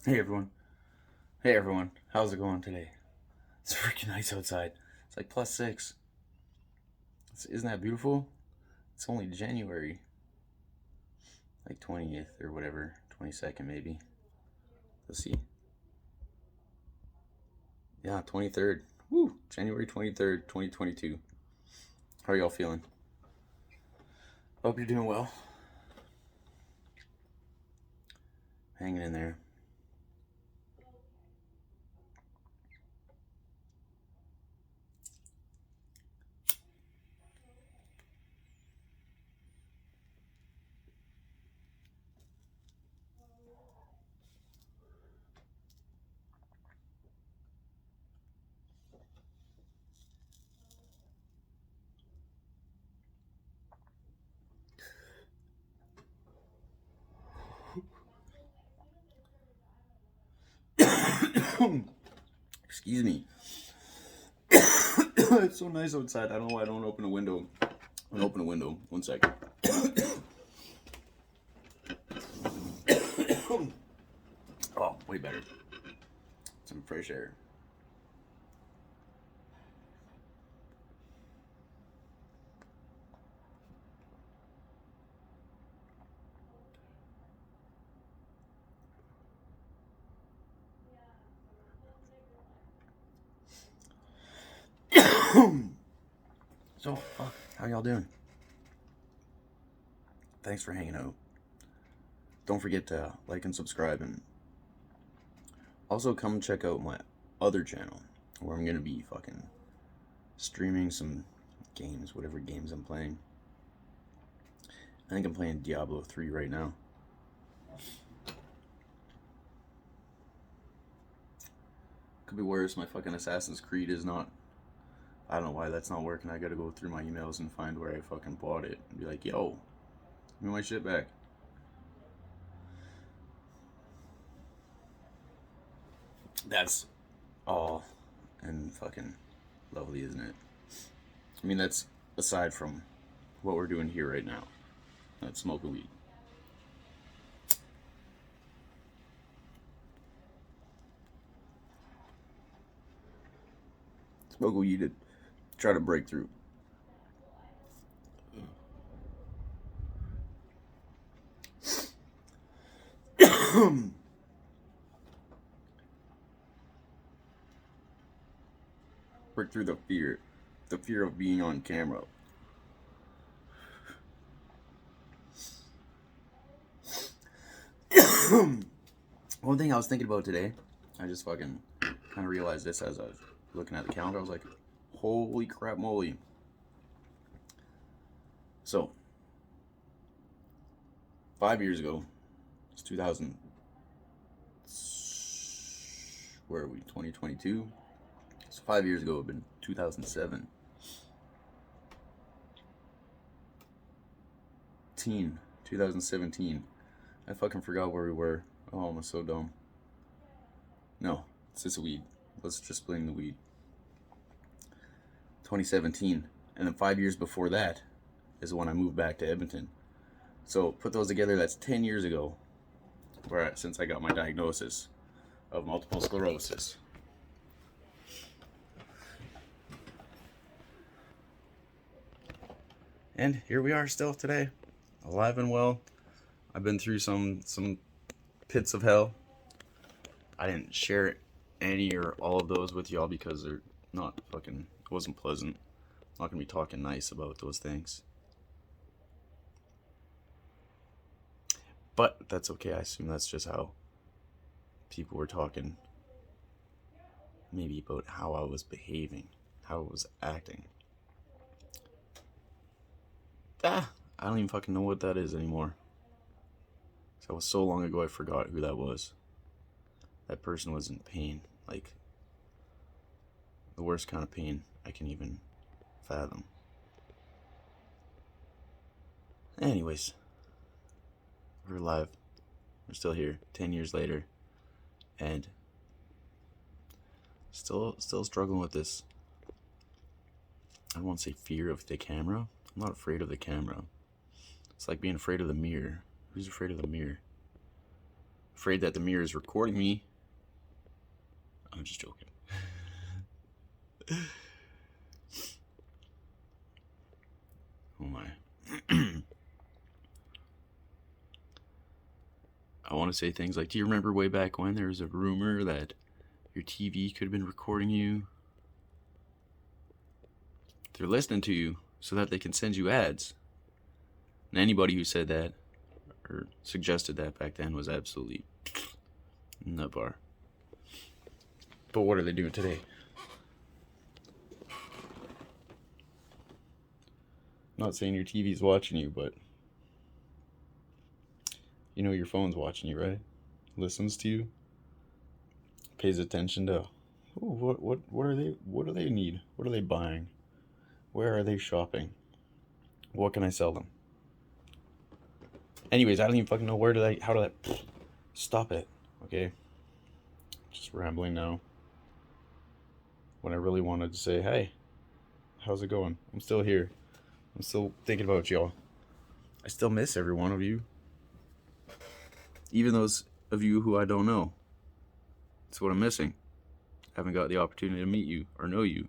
Hey everyone. Hey everyone. How's it going today? It's freaking nice outside. It's like +6. Isn't that beautiful? It's only January, like 20th or whatever, 22nd maybe. Let's see. Yeah, 23rd. Woo! January 23rd, 2022. How are y'all feeling? Hope you're doing well. Hanging in there. Excuse me. It's so nice outside. I don't know why I don't open a window. I'm gonna open a window. One second. Oh, way better. Some fresh air. So, fuck, how y'all doing? Thanks for hanging out. Don't forget to like and subscribe, and also come check out my other channel where I'm gonna be fucking streaming some games, whatever games I'm playing. I think I'm playing Diablo 3 right now. Could be worse. My fucking Assassin's Creed is not. I don't know why that's not working. I gotta go through my emails and find where I fucking bought it and be like, yo, give me my shit back. That's all and fucking lovely, isn't it? I mean, that's aside from what we're doing here right now. That's smoking weed. Smoke weed to try to break through. Break through the fear of being on camera. One thing I was thinking about today, I just fucking kind of realized this as I was looking at the calendar. I was like, holy crap, moly. So, 5 years ago, it's 2000. Where are we? 2022. So 5 years ago, it would have been 2007. 2017. I fucking forgot where we were. Oh, I'm so dumb. No, it's just weed. Let's just blame the weed. 2017. And then 5 years before that is when I moved back to Edmonton. So put those together, that's 10 years ago, since I got my diagnosis of multiple sclerosis. And here we are still today, alive and well. I've been through some pits of hell. I didn't share any or all of those with y'all because they're not fucking, it wasn't pleasant. I'm not gonna be talking nice about those things. But that's okay. I assume that's just how people were talking. Maybe about how I was behaving, how I was acting. I don't even fucking know what that is anymore. That was so long ago I forgot who that was. That person was in pain, like the worst kind of pain I can even fathom. Anyways, we're alive. We're still here, 10 years later, and still struggling with this. I don't want to say fear of the camera. I'm not afraid of the camera. It's like being afraid of the mirror. Who's afraid of the mirror? afraid that the mirror is recording me. I'm just joking. Oh my. I want to say things like, do you remember way back when there was a rumor that your TV could have been recording you? They're listening to you so that they can send you ads. And anybody who said that or suggested that back then was absolutely nut bar. But what are they doing today? Not saying your TV's watching you, but you know your phone's watching you, right? Listens to you, pays attention to, what do they need? What are they buying? Where are they shopping? What can I sell them? Anyways, I don't even fucking know how do that, stop it, okay? Just rambling now. When I really wanted to say, hey, how's it going? I'm still here. I'm still thinking about y'all. I still miss every one of you. Even those of you who I don't know. That's what I'm missing. I haven't got the opportunity to meet you or know you.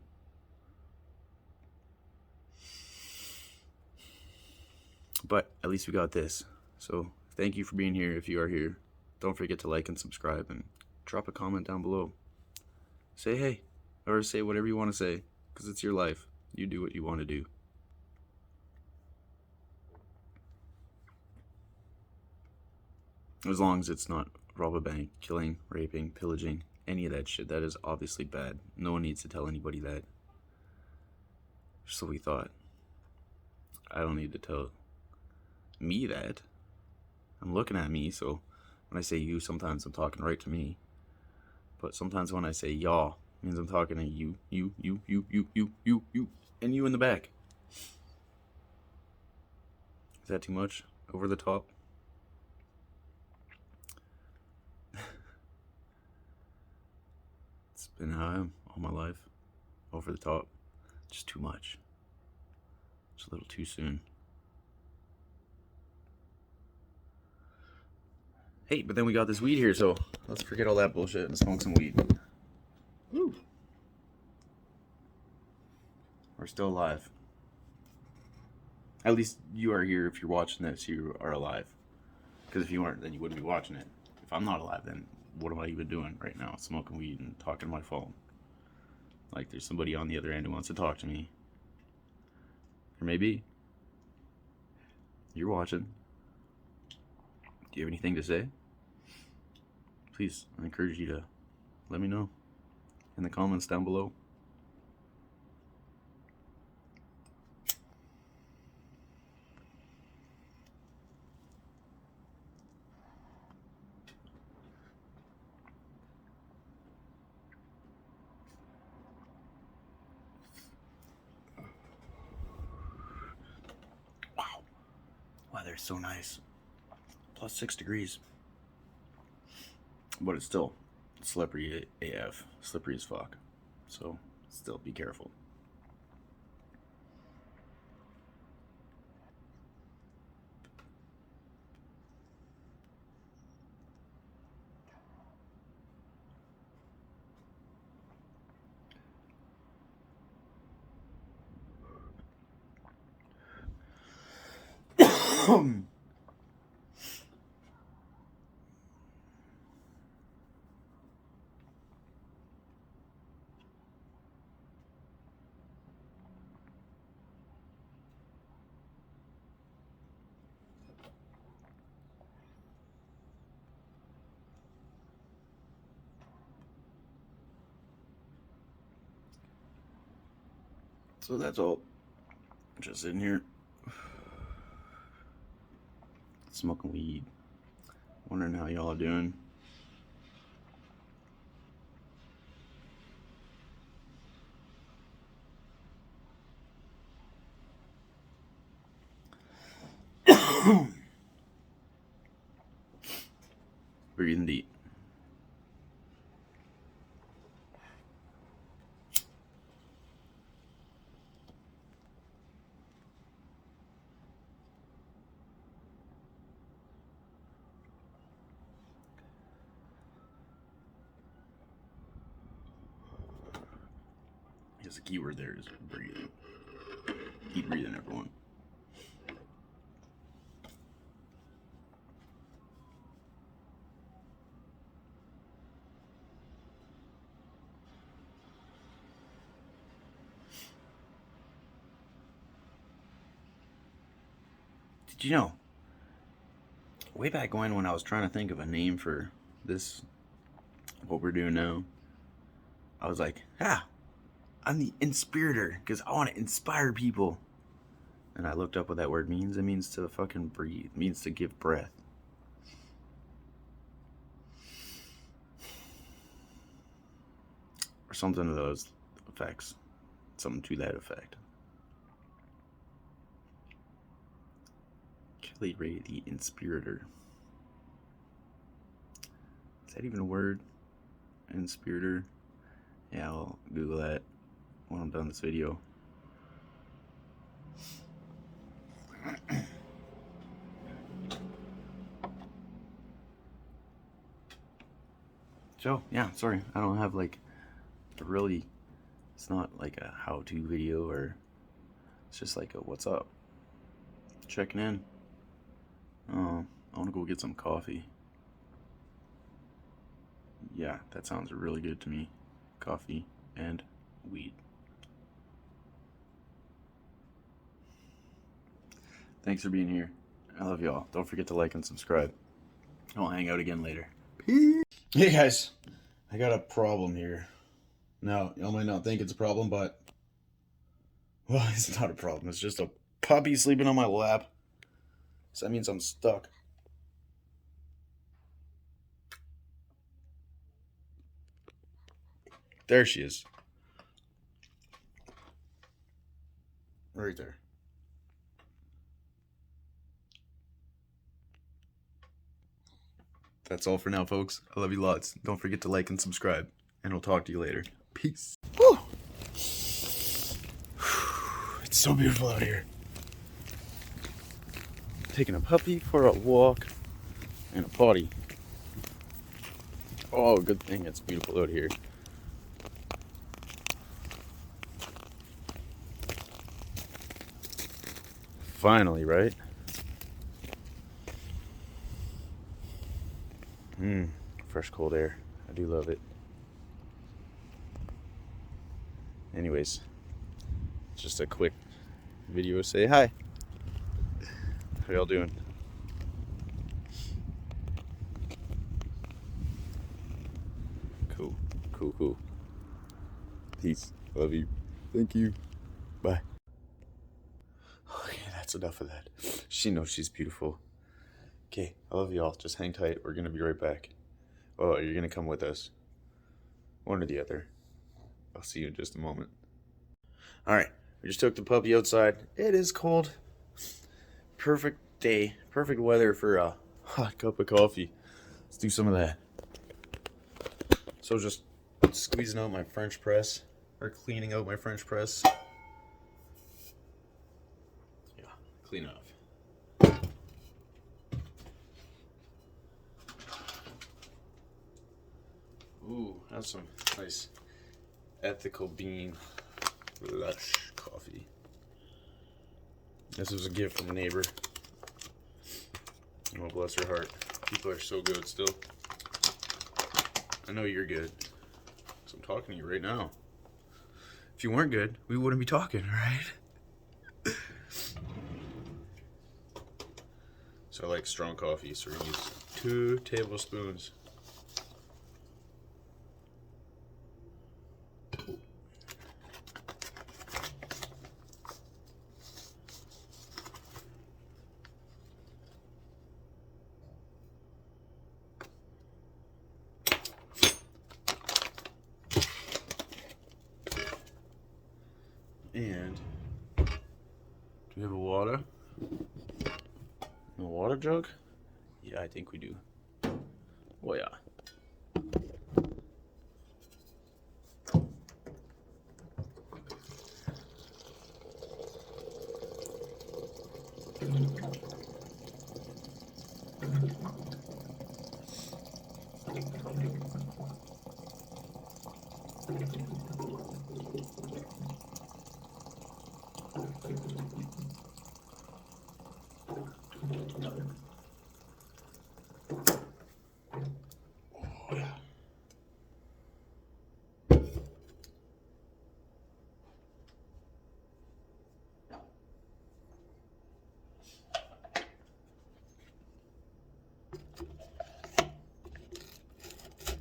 But at least we got this. So thank you for being here if you are here. Don't forget to like and subscribe and drop a comment down below. Say hey, or say whatever you want to say, because it's your life. You do what you want to do. As long as it's not rob a bank, killing, raping, pillaging, any of that shit. That is obviously bad. No one needs to tell anybody that. So we thought. I don't need to tell me that. I'm looking at me, so when I say you, sometimes I'm talking right to me. But sometimes when I say y'all, it means I'm talking to you, and you in the back. Is that too much? Over the top? It's been how I am all my life. Over the top. Just too much. It's a little too soon. Hey, but then we got this weed here, so let's forget all that bullshit and smoke some weed. Woo! We're still alive. At least you are here. If you're watching this, you are alive. Because if you weren't, then you wouldn't be watching it. If I'm not alive, then what am I even doing right now? Smoking weed and talking to my phone. Like there's somebody on the other end who wants to talk to me. Or maybe you're watching. Do you have anything to say? Please, I encourage you to let me know in the comments down below. Wow. Weather's so nice. Plus 6 degrees. But it's still slippery AF. Slippery as fuck. So, still be careful. So that's all. Just sitting here smoking weed. Wondering how y'all are doing. Breathing deep. Because the key word there is breathing. Keep breathing, everyone. Did you know, way back when I was trying to think of a name for this, what we're doing now, I was like, I'm the inspirator, because I want to inspire people. And I looked up what that word means. It means to fucking breathe. It means to give breath. Or something to those effects. Something to that effect. Kelly Ray, the inspirator. Is that even a word? Inspirator? Yeah, I'll Google that when I'm done this video. So, yeah, sorry. I don't have like a really, it's not like a how-to video, or it's just like a what's up. Checking in. I want to go get some coffee. Yeah, that sounds really good to me. Coffee and weed. Thanks for being here. I love y'all. Don't forget to like and subscribe. I'll hang out again later. Peace. Hey guys, I got a problem here. Now, y'all might not think it's a problem, but, well, it's not a problem. It's just a puppy sleeping on my lap. So that means I'm stuck. There she is. Right there. That's all for now, folks. I love you lots. Don't forget to like and subscribe, and I'll talk to you later. Peace. Woo! It's so beautiful out here. Taking a puppy for a walk and a potty. Oh, good thing it's beautiful out here. Finally, right? Fresh cold air. I do love it. Anyways, just a quick video to say hi. How y'all doing? Cool. Peace. Love you. Thank you. Bye. Okay, that's enough of that. She knows she's beautiful. Okay, I love y'all. Just hang tight. We're gonna be right back. Oh, you're gonna come with us. One or the other. I'll see you in just a moment. Alright, we just took the puppy outside. It is cold. Perfect day. Perfect weather for a hot cup of coffee. Let's do some of that. So just squeezing out my French press. Or cleaning out my French press. Yeah, clean it off. Ooh, that's some nice ethical bean lush coffee. This was a gift from a neighbor. Oh, bless her heart. People are so good still. I know you're good. So I'm talking to you right now. If you weren't good, we wouldn't be talking, right? So I like strong coffee, so we're gonna use 2 tablespoons. And do we have a water? A water jug? Yeah, I think we do. Oh yeah.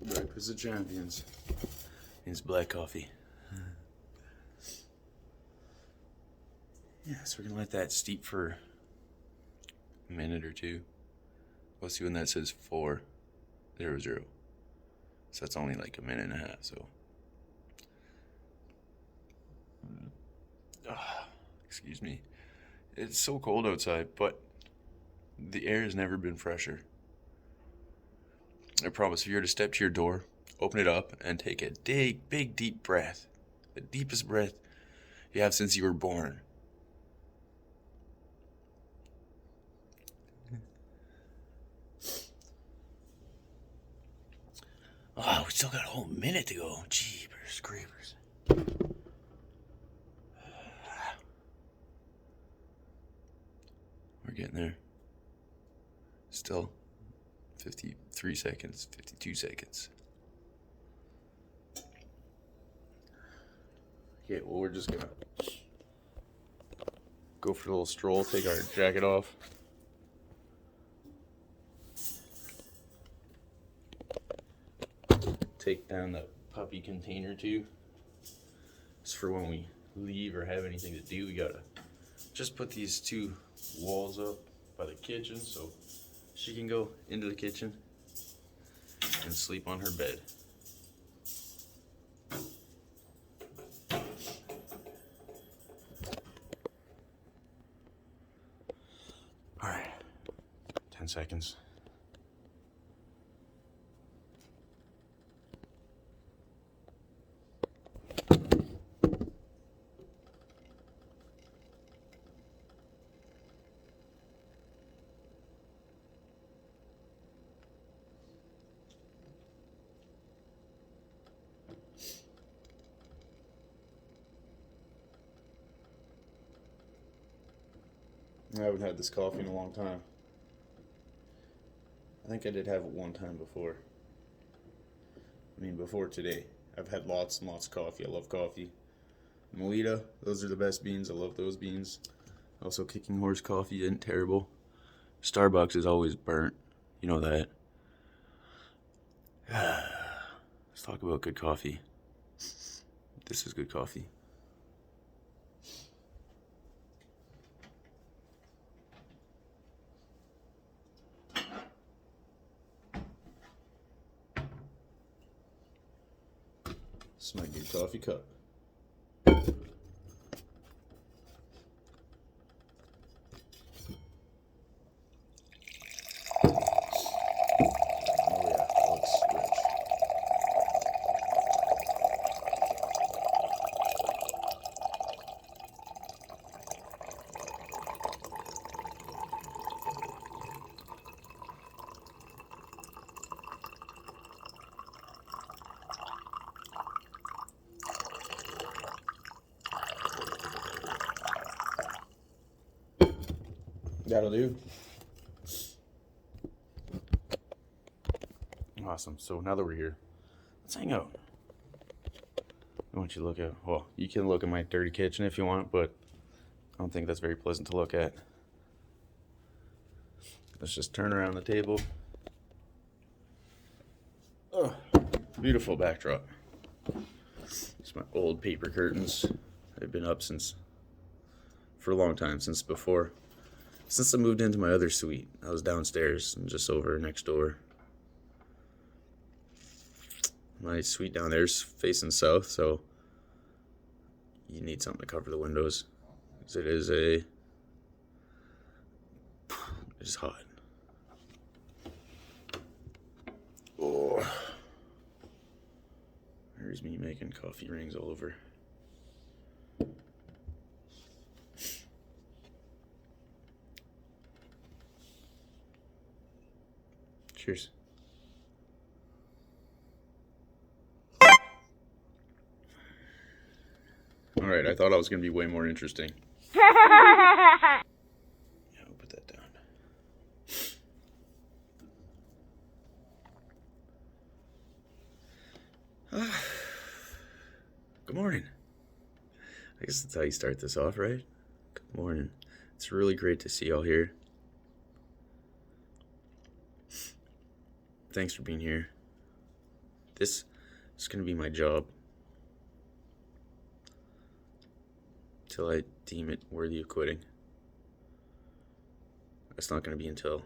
Breakfast of Champions. It's black coffee. Yeah, so we're gonna let that steep for a minute or two. We'll see when that says 4:00. So that's only like a minute and a half, so. Excuse me. It's so cold outside, but the air has never been fresher. I promise, if you were to step to your door, open it up, and take a big, deep breath, the deepest breath you have since you were born. Oh, we still got a whole minute to go. Jeepers creepers. We're getting there. Still 53 seconds, 52 seconds. Okay, well, we're just gonna go for a little stroll, take our jacket off. Take down the puppy container too. It's for when we leave or have anything to do. We gotta just put these two walls up by the kitchen so she can go into the kitchen and sleep on her bed. All right, 10 seconds. I haven't had this coffee in a long time. I think I did have it one time before. I mean, before today. I've had lots and lots of coffee. I love coffee. Melita, those are the best beans. I love those beans. Also, Kicking Horse coffee isn't terrible. Starbucks is always burnt. You know that. Let's talk about good coffee. This is good coffee. This is my good coffee cup. Oh yeah, looks rich. That'll do. Awesome. So now that we're here, let's hang out. I want you to look at, well, you can look at my dirty kitchen if you want, but I don't think that's very pleasant to look at. Let's just turn around the table. Oh, beautiful backdrop. It's my old paper curtains. They've been up for a long time, since I moved into my other suite. I was downstairs and just over next door. My suite down there is facing south, so you need something to cover the windows. Because it is hot. Oh. There's me making coffee rings all over. Cheers. Alright, I thought I was going to be way more interesting. Yeah, I'll put that down. Good morning. I guess that's how you start this off, right? Good morning. It's really great to see y'all here. Thanks for being here. This is going to be my job till I deem it worthy of quitting. That's not going to be until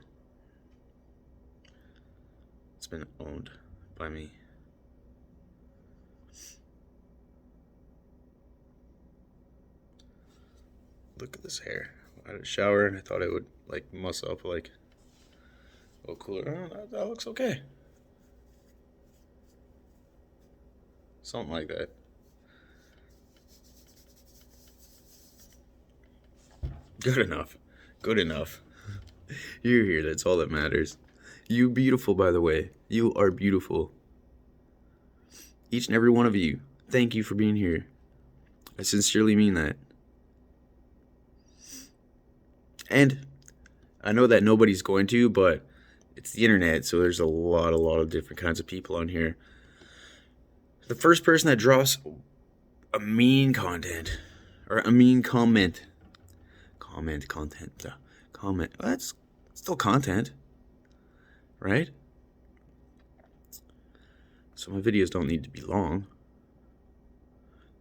it's been owned by me. Look at this hair. I had a shower and I thought I would like muss up like a little cooler. Oh, that looks okay. Something like that. Good enough. Good enough. You're here. That's all that matters. You beautiful, by the way. You are beautiful. Each and every one of you. Thank you for being here. I sincerely mean that. And I know that nobody's going to, but it's the internet, so there's a lot of different kinds of people on here. The first person that drops a mean content, or a mean comment, well, that's still content, right? So my videos don't need to be long.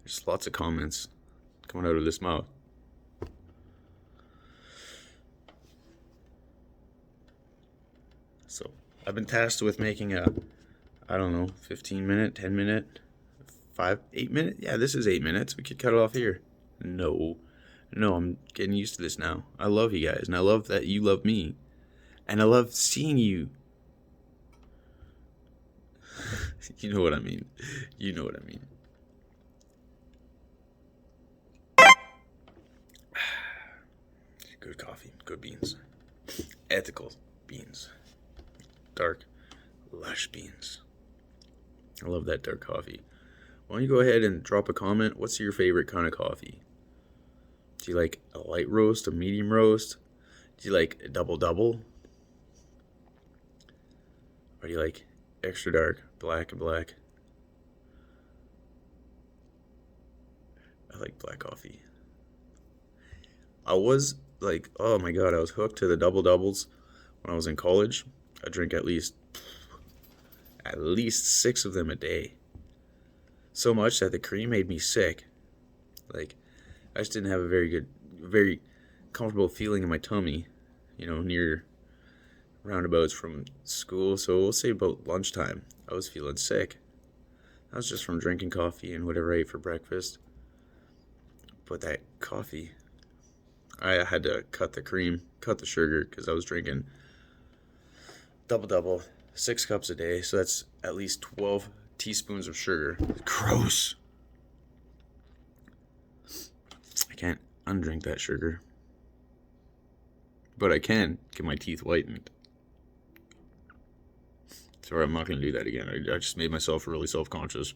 There's lots of comments coming out of this mouth. So I've been tasked with making a, I don't know, 15 minute, 10 minute, 8 minute. Yeah, this is 8 minutes. We could cut it off here. No, I'm getting used to this now. I love you guys, and I love that you love me, and I love seeing you. You know what I mean. You know what I mean. Good coffee, good beans, ethical beans. Dark, lush beans. I love that dark coffee. Why don't you go ahead and drop a comment? What's your favorite kind of coffee? Do you like a light roast, a medium roast? Do you like a double? Or do you like extra dark, black and black? I like black coffee. I was like, oh my god, I was hooked to the doubles when I was in college. I drink at least 6 of them a day. So much that the cream made me sick. Like, I just didn't have a very comfortable feeling in my tummy, near roundabouts from school. So we'll say about lunchtime, I was feeling sick. That was just from drinking coffee and whatever I ate for breakfast. But that coffee, I had to cut the cream, cut the sugar, because I was drinking double, 6 cups a day, so that's at least 12 teaspoons of sugar. Gross. I can't undrink that sugar, but I can get my teeth whitened. Sorry, I'm not going to do that again. I just made myself really self-conscious.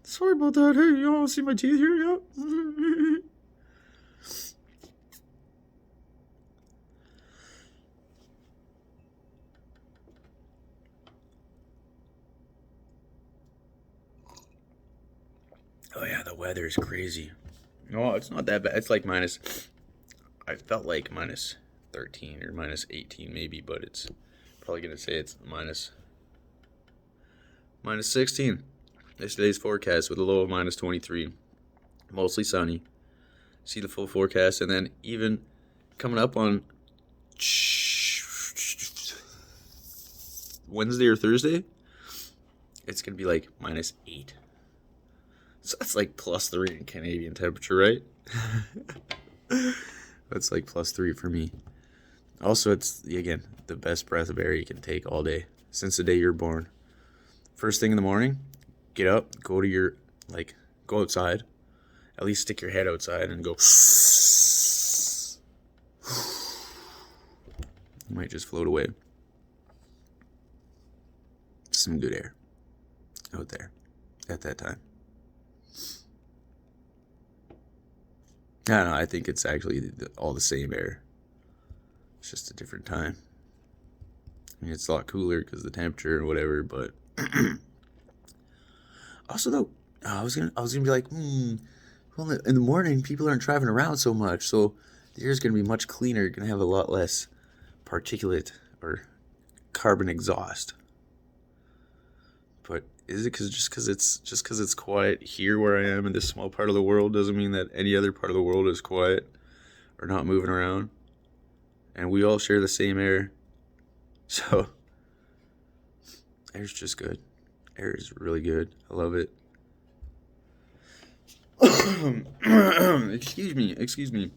Sorry about that. Hey, you want to see my teeth here? Yeah. Oh yeah, the weather is crazy. No, it's not that bad. It's like I felt like minus 13 or minus 18 maybe, but it's probably going to say it's minus 16. Today's forecast with a low of minus 23. Mostly sunny. See the full forecast, and then even coming up on Wednesday or Thursday, it's going to be like minus 8. So that's like plus 3 in Canadian temperature, right? That's like plus 3 for me. Also, it's, again, the best breath of air you can take all day since the day you're born. First thing in the morning, get up, go outside. At least stick your head outside and go. You might just float away. Some good air out there at that time. I don't know, I think it's actually all the same air. It's just a different time. I mean, it's a lot cooler because the temperature or whatever, but also though, I was gonna be like, well, in the morning people aren't driving around so much, so the air is gonna be much cleaner. You're gonna have a lot less particulate or carbon exhaust. But is it because it's quiet here where I am in this small part of the world doesn't mean that any other part of the world is quiet or not moving around, and we all share the same air. So air's just good. Air is really good. I love it. Excuse me.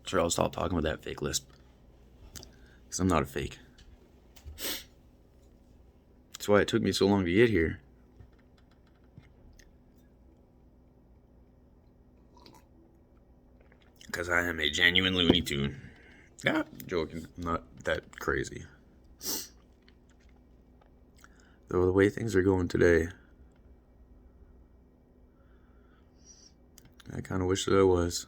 Sure, I'll stop talking with that fake lisp. Because I'm not a fake. That's why it took me so long to get here. Because I am a genuine Looney Tune. Yeah, joking. I'm not that crazy. Though the way things are going today, I kind of wish that I was.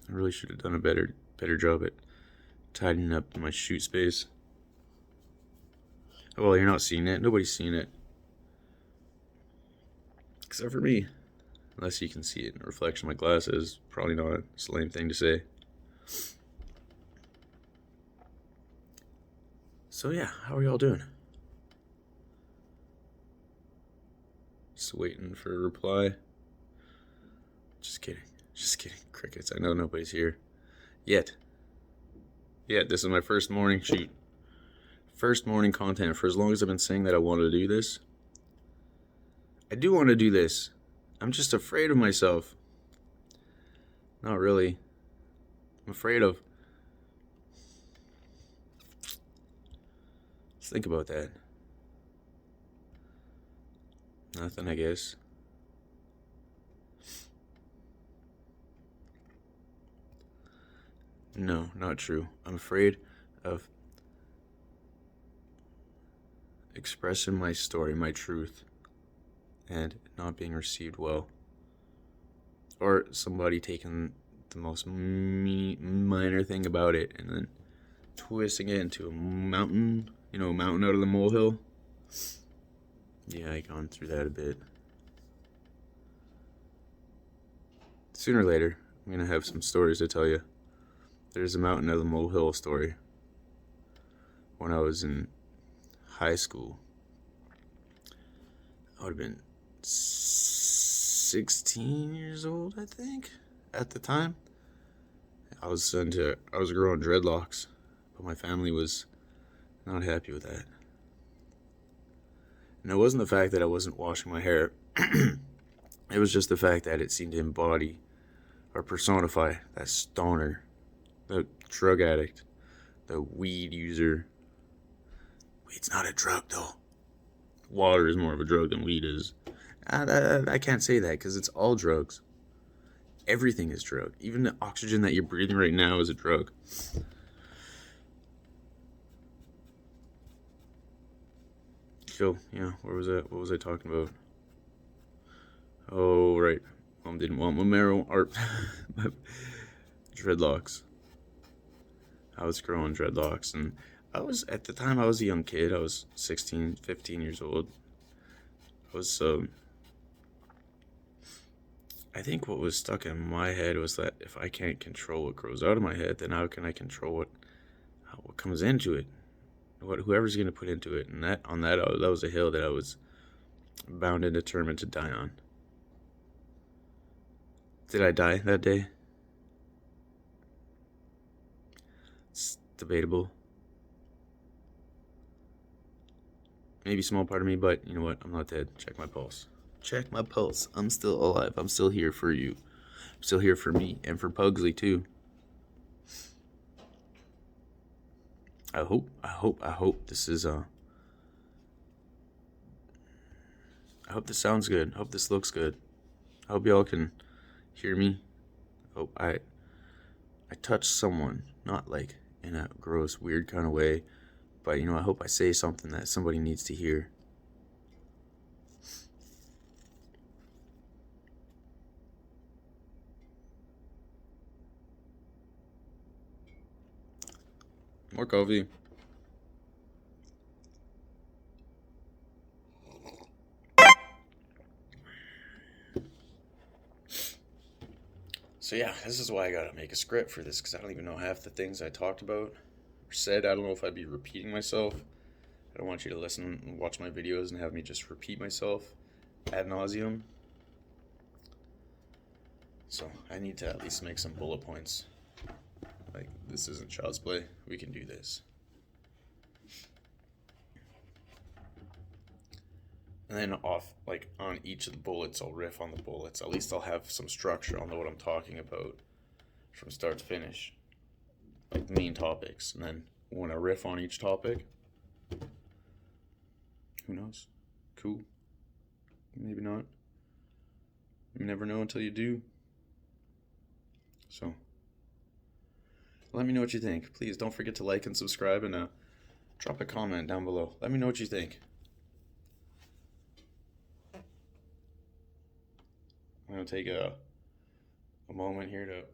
I really should have done a better job at tidying up my shoot space. Well, you're not seeing it. Nobody's seeing it. Except for me. Unless you can see it in the reflection of my glasses. Probably not a lame thing to say. So yeah, how are y'all doing? Just waiting for a reply. Just kidding. Crickets. I know nobody's here. Yet, this is my first morning shoot. First morning content. For as long as I've been saying that I wanted to do this, I do want to do this. I'm just afraid of myself. Not really. I'm afraid of. Let's think about that. Nothing, I guess. No, not true. I'm afraid of expressing my story, my truth, and not being received well. Or somebody taking the most minor thing about it and then twisting it into a mountain, mountain out of the molehill. Yeah, I've gone through that a bit. Sooner or later, I'm going to have some stories to tell you. There's a mountain out of the molehill story. When I was in high school, I would have been 16 years old, I think, at the time. I was growing dreadlocks, but my family was not happy with that. And it wasn't the fact that I wasn't washing my hair. It was just the fact that it seemed to embody or personify that stoner, the drug addict, the weed user. Weed's not a drug, though. Water is more of a drug than weed is. I can't say that because it's all drugs. Everything is drug. Even the oxygen that you're breathing right now is a drug. So, yeah, where was that? What was I talking about? Oh, right. Mom didn't want my my dreadlocks. I was growing dreadlocks, and at the time, I was a young kid. I was 16, 15 years old. I was, I think what was stuck in my head was that if I can't control what grows out of my head, then how can I control what comes into it? Whoever's going to put into it. And that was a hill that I was bound and determined to die on. Did I die that day? It's debatable. Maybe a small part of me, but you know what? I'm not dead. Check my pulse. Check my pulse. I'm still alive. I'm still here for you. I'm still here for me and for Pugsley too. I hope this is I hope this sounds good. I hope this looks good. I hope y'all can hear me. I hope I touch someone, not like in a gross, weird kind of way, But, you know, I hope I say something that somebody needs to hear. More coffee. So yeah, this is why I gotta make a script for this, because I don't even know half the things I talked about or said. I don't know if I'd be repeating myself. I don't want you to listen and watch my videos and have me just repeat myself ad nauseum. So I need to at least make some bullet points. Like, this isn't child's play. We can do this. And then on each of the bullets, I'll riff on the bullets. At least I'll have some structure. I'll know what I'm talking about from start to finish. Like the main topics. And then when I riff on each topic, who knows? Cool. Maybe not. You never know until you do. So, let me know what you think. Please don't forget to like and subscribe, and drop a comment down below. Let me know what you think. I'm going to take a moment here to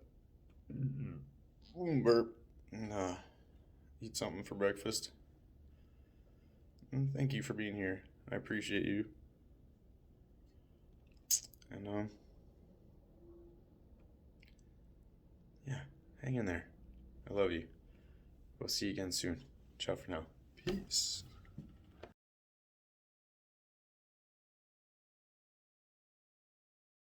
burp and eat something for breakfast. And thank you for being here. I appreciate you. And yeah, hang in there. I love you. We'll see you again soon. Ciao for now. Peace.